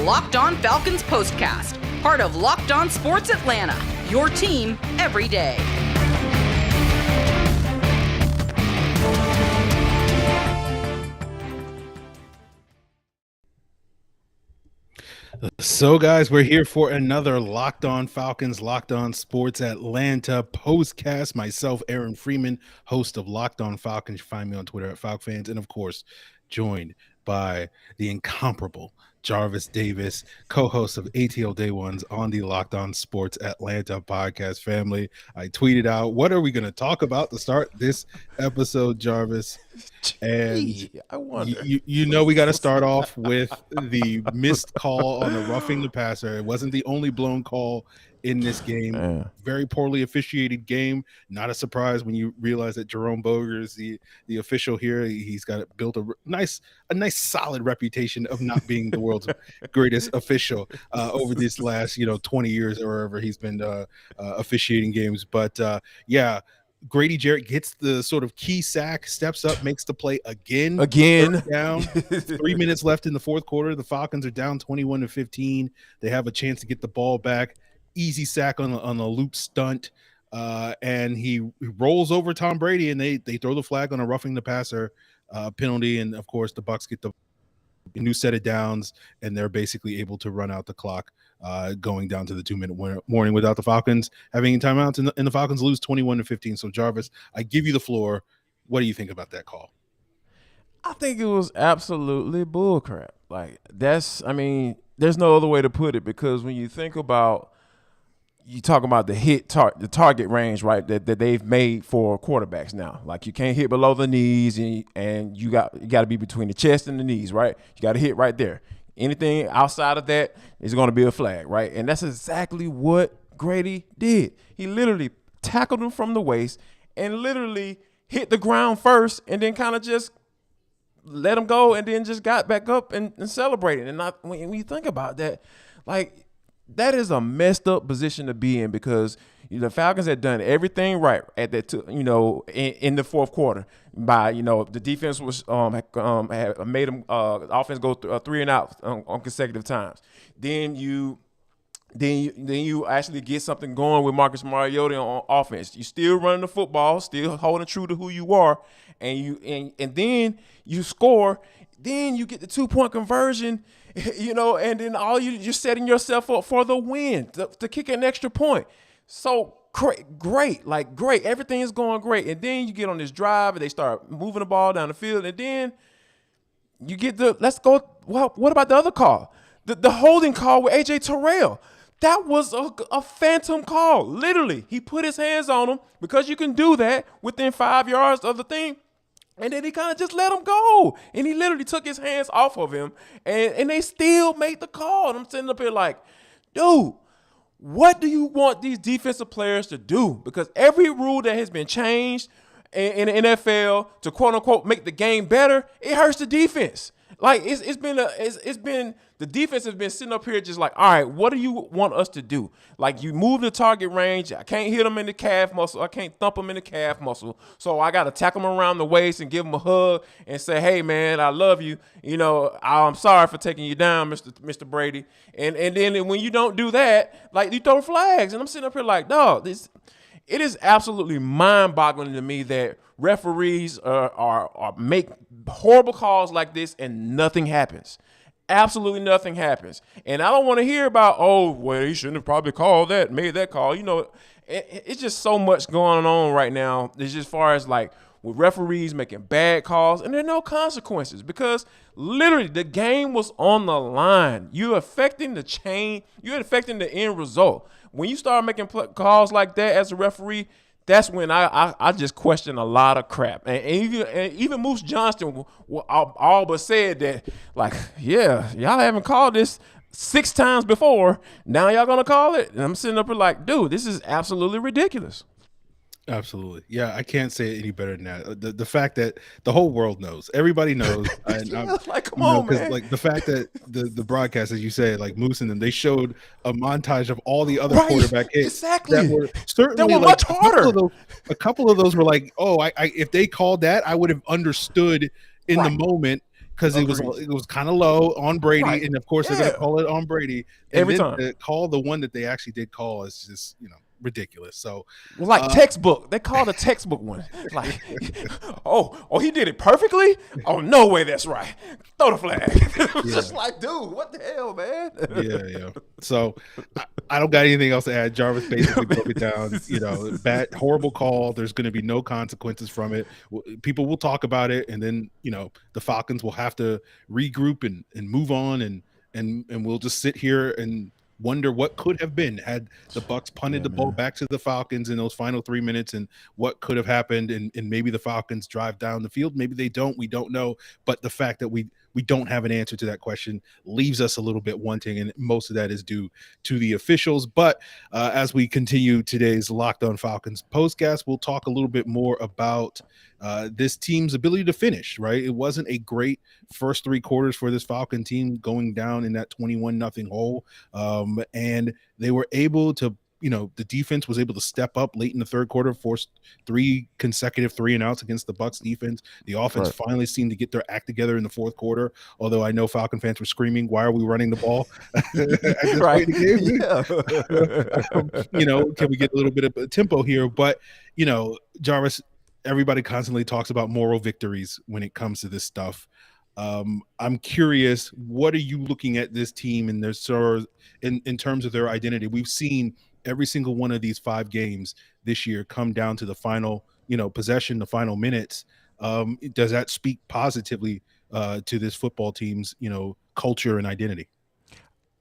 Locked On Falcons POSTCAST, part of Locked On Sports Atlanta, your team every day. So, guys, we're here for another Locked On Falcons, Locked On Sports Atlanta postcast. Myself, Aaron Freeman, host of Locked On Falcons. You find me on Twitter at FalcFans, and of course, joined by the incomparable Jarvis Davis, co-host of ATL Day Ones on the Locked On Sports Atlanta podcast family. I tweeted out, what are we going to talk about to start this episode, Jarvis? And I wonder. You know, we got to start off with the missed call on the roughing the passer. It wasn't the only blown call in this game. Man. Very poorly officiated game. Not a surprise when you realize that Jerome Boger is the official here. He's got built a nice solid reputation of not being the world's greatest official over these last 20 years or wherever he's been officiating games. But yeah, Grady Jarrett gets the sort of key sack, steps up, makes the play again. Down. 3 minutes left in the fourth quarter. The Falcons are down 21-15. They have a chance to get the ball back. Easy sack on a loop stunt, and he rolls over Tom Brady, and they throw the flag on a roughing the passer penalty, and of course the Bucs get the new set of downs, and they're basically able to run out the clock, going down to the 2-minute warning without the Falcons having any timeouts, and the Falcons lose 21-15. So Jarvis, I give you the floor. What do you think about that call? I think it was absolutely bullcrap. There's no other way to put it, because when you think about, you talk about the target range, right, that they've made for quarterbacks now. Like, you can't hit below the knees, and you got to be between the chest and the knees, right? You got to hit right there. Anything outside of that is going to be a flag, right? And that's exactly what Grady did. He literally tackled him from the waist and literally hit the ground first, and then kind of just let him go, and then just got back up and celebrated. And when you think about that, that is a messed up position to be in, because the Falcons had done everything right at that, in the fourth quarter. By the defense was had made them offense go 3 and out on consecutive times. Then you actually get something going with Marcus Mariota on offense. You still running the football, still holding true to who you are, and then you score. Then you get the 2-point conversion. And then you're setting yourself up for the win, to kick an extra point. So great. Everything is going great. And then you get on this drive, and they start moving the ball down the field. And then you get let's go. Well, what about the other call? The holding call with A.J. Terrell. That was a phantom call. Literally, he put his hands on him, because you can do that within 5 yards of the thing. And then he kind of just let him go. And he literally took his hands off of him. And they still made the call. And I'm sitting up here like, dude, what do you want these defensive players to do? Because every rule that has been changed in the NFL to quote unquote make the game better, it hurts the defense. The defense has been sitting up here just like, all right, what do you want us to do? You move the target range. I can't hit them in the calf muscle. I can't thump them in the calf muscle. So I got to tackle them around the waist and give them a hug and say, hey, man, I love you. I'm sorry for taking you down, Mr. Brady. And then when you don't do that, you throw flags. And I'm sitting up here like, dog, it is absolutely mind-boggling to me that referees are make horrible calls like this and nothing happens. Absolutely nothing happens. And I don't want to hear about, he shouldn't have probably made that call. It's just so much going on right now. It's just as far as with referees making bad calls, and there are no consequences, because literally the game was on the line. You're affecting the chain. You're affecting the end result. When you start making calls like that as a referee, that's when I just question a lot of crap. And even Moose Johnston all but said that, yeah, y'all haven't called this 6 times before. Now y'all going to call it? And I'm sitting up here like, dude, this is absolutely ridiculous. Absolutely. Yeah, I can't say it any better than that. The fact that the whole world knows, everybody knows. Come on, man. The fact that the broadcast, as you say, Moose and them, they showed a montage of all the other quarterback hits. Exactly. That were certainly much harder. A couple of those were if they called that, I would have understood in the moment. because it was kind of low on Brady, Right. and of course they're going to call it on Brady and Every then time. to call the one that they actually did call is just ridiculous. So like textbook, they called a textbook one. Like, oh, he did it perfectly. Oh, no way, that's right. Throw the flag. It was just like, dude, what the hell, man? Yeah. So I don't got anything else to add. Jarvis basically broke it down. Bad, horrible call. There's going to be no consequences from it. People will talk about it, and then the Falcons will have to regroup and move on, and we'll just sit here and wonder what could have been had the Bucs punted the ball back to the Falcons in those final 3 minutes, and what could have happened, and maybe the Falcons drive down the field, maybe they don't, we don't know. But the fact that we don't have an answer to that question leaves us a little bit wanting, and most of that is due to the officials. But as we continue today's Locked On Falcons postcast, we'll talk a little bit more about this team's ability to finish, right? It wasn't a great first 3 quarters for this Falcon team, going down in that 21-0 hole. And they were able to, the defense was able to step up late in the third quarter, forced 3 consecutive 3-and-outs against the Bucs defense. The offense finally seemed to get their act together in the fourth quarter, although I know Falcon fans were screaming, why are we running the ball at this point in the game? Can we get a little bit of a tempo here? But, Jarvis, everybody constantly talks about moral victories when it comes to this stuff. I'm curious, what are you looking at this team and their in terms of their identity? We've seen every single one of these 5 games this year come down to the final, possession, the final minutes. Does that speak positively to this football team's, culture and identity?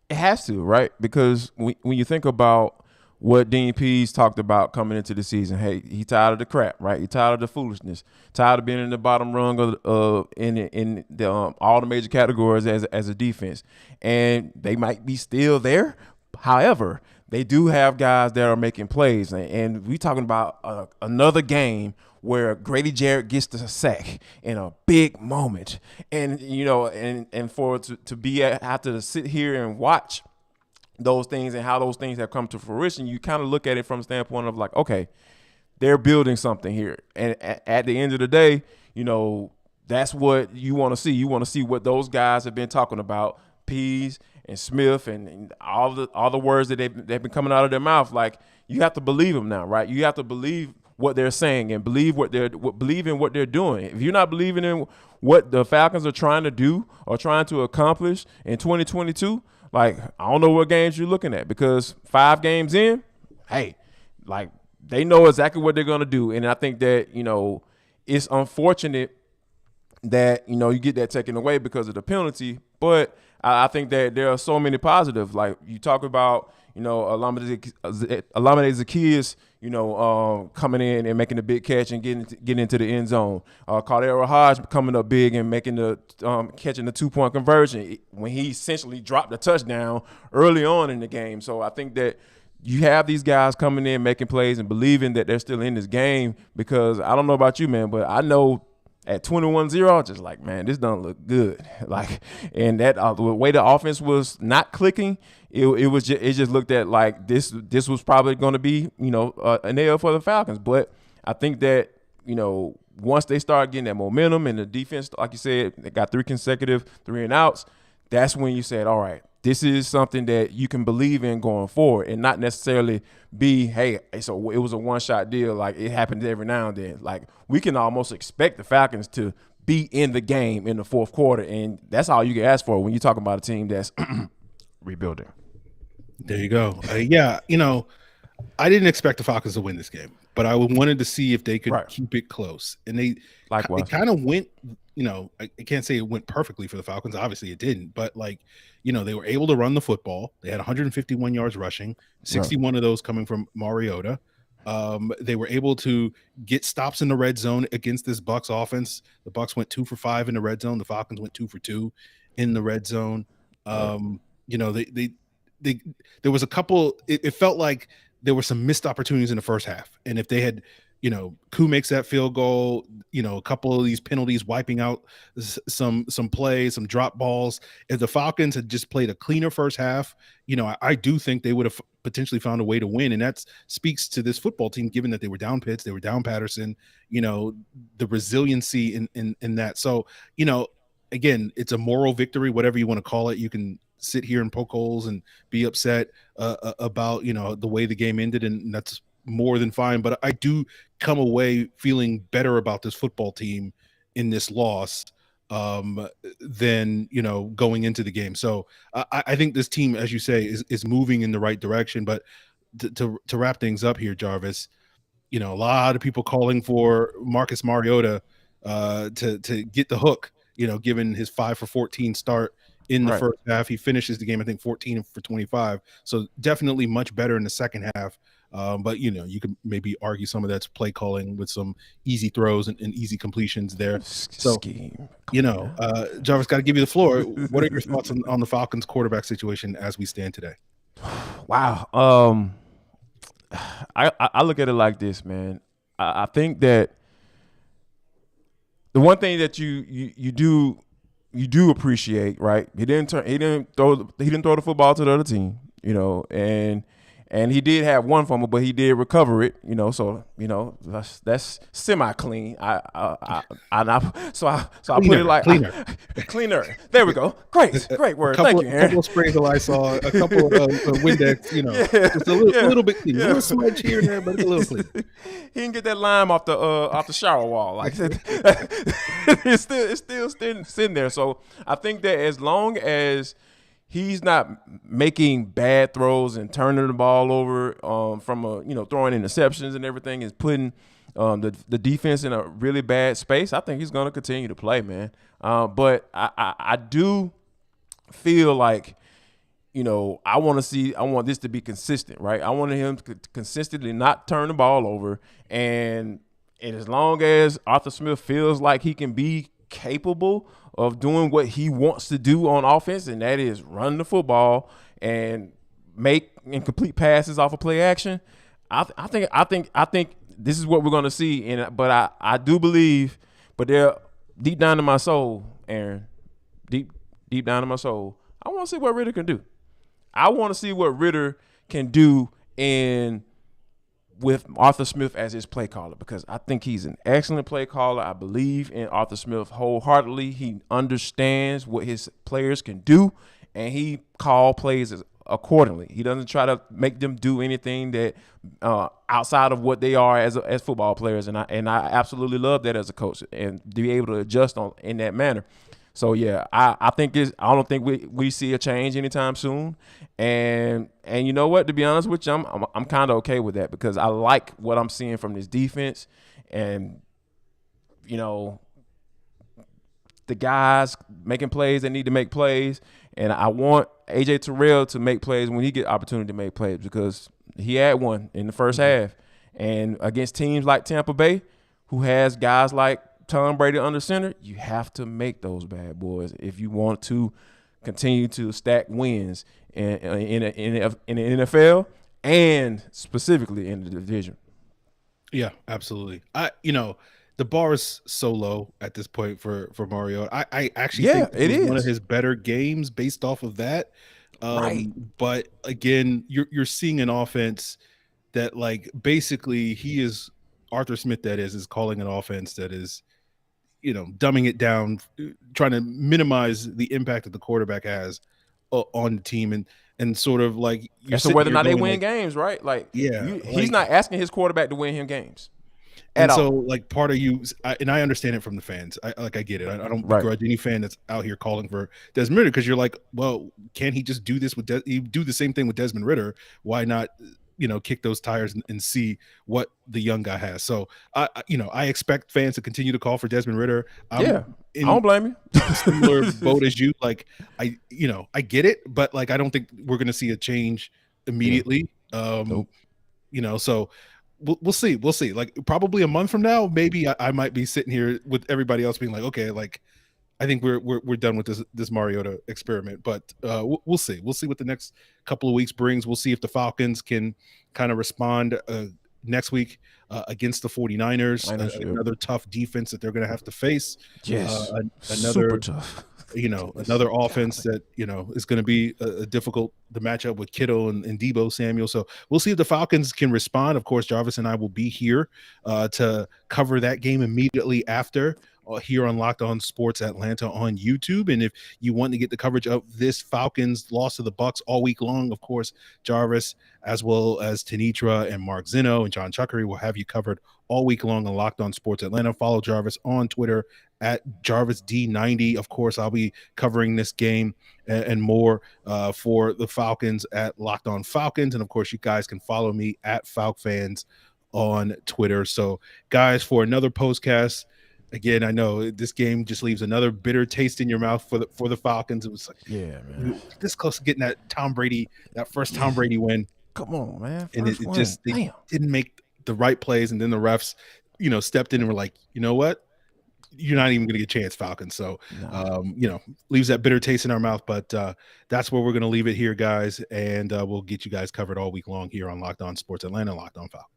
It has to, right? Because when you think about what Dean Pease talked about coming into the season, hey, he tired of the crap, right? He tired of the foolishness, tired of being in the bottom rung of in the all the major categories as a defense, and they might be still there. However, they do have guys that are making plays, and we talking about another game where Grady Jarrett gets the sack in a big moment, and and for it to be have to sit here and watch those things and how those things have come to fruition, you kind of look at it from the standpoint of like, okay, they're building something here. And at the end of the day, that's what you want to see. You want to see what those guys have been talking about, Pease and Smith and all the words that they've been coming out of their mouth. Like, you have to believe them now, right? You have to believe what they're saying and believe in what they're doing. If you're not believing in what the Falcons are trying to do or trying to accomplish in 2022, like, I don't know what games you're looking at, because 5 games in, hey, like, they know exactly what they're going to do. And I think that, it's unfortunate that, you get that taken away because of the penalty. But I think that there are so many positives. Like, you talk about, Olamide Zaccheaus, coming in and making a big catch and getting into the end zone. Cardero Hodge coming up big and making catching the 2-point conversion when he essentially dropped the touchdown early on in the game. So I think that you have these guys coming in, making plays and believing that they're still in this game, because I don't know about you, man, but I know at 21-0, just like, man, this don't look good. Like, and that the way the offense was not clicking, it just looked at like this was probably going to be, an L for the Falcons. But I think that, once they start getting that momentum and the defense, like you said, they got 3 consecutive 3-and-outs, that's when you said, all right, this is something that you can believe in going forward, and not necessarily be, hey, so it was a one-shot deal, like it happens every now and then. Like, we can almost expect the Falcons to be in the game in the fourth quarter, and that's all you can ask for when you're talking about a team that's rebuilding. There you go. I didn't expect the Falcons to win this game, but I wanted to see if they could keep it close. And they kind of went, I can't say it went perfectly for the Falcons. Obviously it didn't, but they were able to run the football. They had 151 yards rushing, 61 of those coming from Mariota. They were able to get stops in the red zone against this Bucs offense. The Bucs went 2 for 5 in the red zone. The Falcons went 2 for 2 in the red zone. There was a couple, it felt like there were some missed opportunities in the first half. And if they had, Koo makes that field goal, a couple of these penalties wiping out some plays, some drop balls. If the Falcons had just played a cleaner first half, I do think they would have potentially found a way to win. And that speaks to this football team, given that they were down Pitts, they were down Patterson, the resiliency in that. So, again, it's a moral victory, whatever you want to call it. You can sit here and poke holes and be upset about the way the game ended, and that's more than fine. But I do come away feeling better about this football team in this loss than going into the game. So I think this team, as you say, is moving in the right direction. But to wrap things up here, Jarvis, a lot of people calling for Marcus Mariota to get the hook, given his 5 for 14 start in the first half. He finishes the game, I think, 14 for 25. So definitely much better in the second half. But you could maybe argue some of that's play calling with some easy throws and easy completions there. So, Jarvis, got to give you the floor. What are your thoughts on the Falcons quarterback situation as we stand today? Wow. I look at it like this, man. I think that the one thing that you do appreciate, right? He didn't throw the football to the other team, and he did have one fumble, but he did recover it, so that's semi clean. I put it like cleaner. There we go. Great word. Thank you, Aaron. A couple of sprays of Lysol, a couple of Windex, just a little bit clean. A little smudge here and there, but it's a little clean. He didn't get that lime off the shower wall. Like it's still sitting there. So I think that as long as he's not making bad throws and turning the ball over from throwing interceptions and everything, is putting the defense in a really bad space, I think he's going to continue to play, man. But I do feel like, I want this to be consistent, right? I want him to consistently not turn the ball over. And as long as Arthur Smith feels like he can be capable of doing what he wants to do on offense, and that is run the football and make incomplete passes off of play action, I think this is what we're going to see. But I do believe, but there, deep down in my soul, Aaron, deep down in my soul, I want to see what Ridder can do. I want to see what Ridder can do with Arthur Smith as his play caller, because I think he's an excellent play caller. I believe in Arthur Smith wholeheartedly. He understands what his players can do, and he call plays accordingly. He doesn't try to make them do anything that outside of what they are as football players, and I absolutely love that as a coach, and to be able to adjust in that manner. So yeah, I don't think we see a change anytime soon, and you know what? To be honest with you, I'm kind of okay with that, because I like what I'm seeing from this defense, and the guys making plays that need to make plays, and I want AJ Terrell to make plays when he get opportunity to make plays, because he had one in the first half, and against teams like Tampa Bay, who has guys like Tom Brady under center, you have to make those bad boys if you want to continue to stack wins in the NFL and specifically in the division. Yeah, absolutely. The bar is so low at this point for Mario. I actually think it is one of his better games based off of that. Right. But again, you're seeing an offense that, like, basically Arthur Smith is calling an offense that is, dumbing it down, trying to minimize the impact that the quarterback has on the team, and sort of like so whether or not they win games, right? Like, he's not asking his quarterback to win him games. And so, like, part of you, and I understand it from the fans. I get it. I don't begrudge any fan that's out here calling for Desmond Ridder, because you're like, well, can't he just do this he do the same thing with Desmond Ridder? Why not, kick those tires and see what the young guy has? So, I expect fans to continue to call for Desmond Ridder. I don't blame you. Similar boat as you. Like, I get it, but, like, I don't think we're going to see a change immediately. Nope. So. We'll see. We'll see. Like, probably a month from now, maybe I might be sitting here with everybody else being like, okay, like, I think we're done with this Mariota experiment. But we'll see. We'll see what the next couple of weeks brings. We'll see if the Falcons can kind of respond next week against the 49ers. Another tough defense that they're going to have to face. Yes, another super tough. Another offense that, is going to be difficult to match up with Kittle and Deebo Samuel. So we'll see if the Falcons can respond. Of course, Jarvis and I will be here to cover that game immediately after. here on Locked On Sports Atlanta on YouTube. And if you want to get the coverage of this Falcons loss to the Bucs all week long, of course, Jarvis, as well as Tanitra and Mark Zeno and John Chuckery will have you covered all week long on Locked On Sports Atlanta. Follow Jarvis on Twitter at JarvisD90. Of course, I'll be covering this game and more for the Falcons at Locked On Falcons. And of course, you guys can follow me at FalcFans on Twitter. So, guys, for another postcast, again, I know this game just leaves another bitter taste in your mouth for the Falcons. It was like, yeah, man, this close to getting that first Tom Brady win. Come on, man. And it just they didn't make the right plays, and then the refs, stepped in and were like, you know what? You're not even going to get a chance, Falcons. So, leaves that bitter taste in our mouth. But that's where we're going to leave it here, guys. And we'll get you guys covered all week long here on Locked On Sports Atlanta, Locked On Falcons.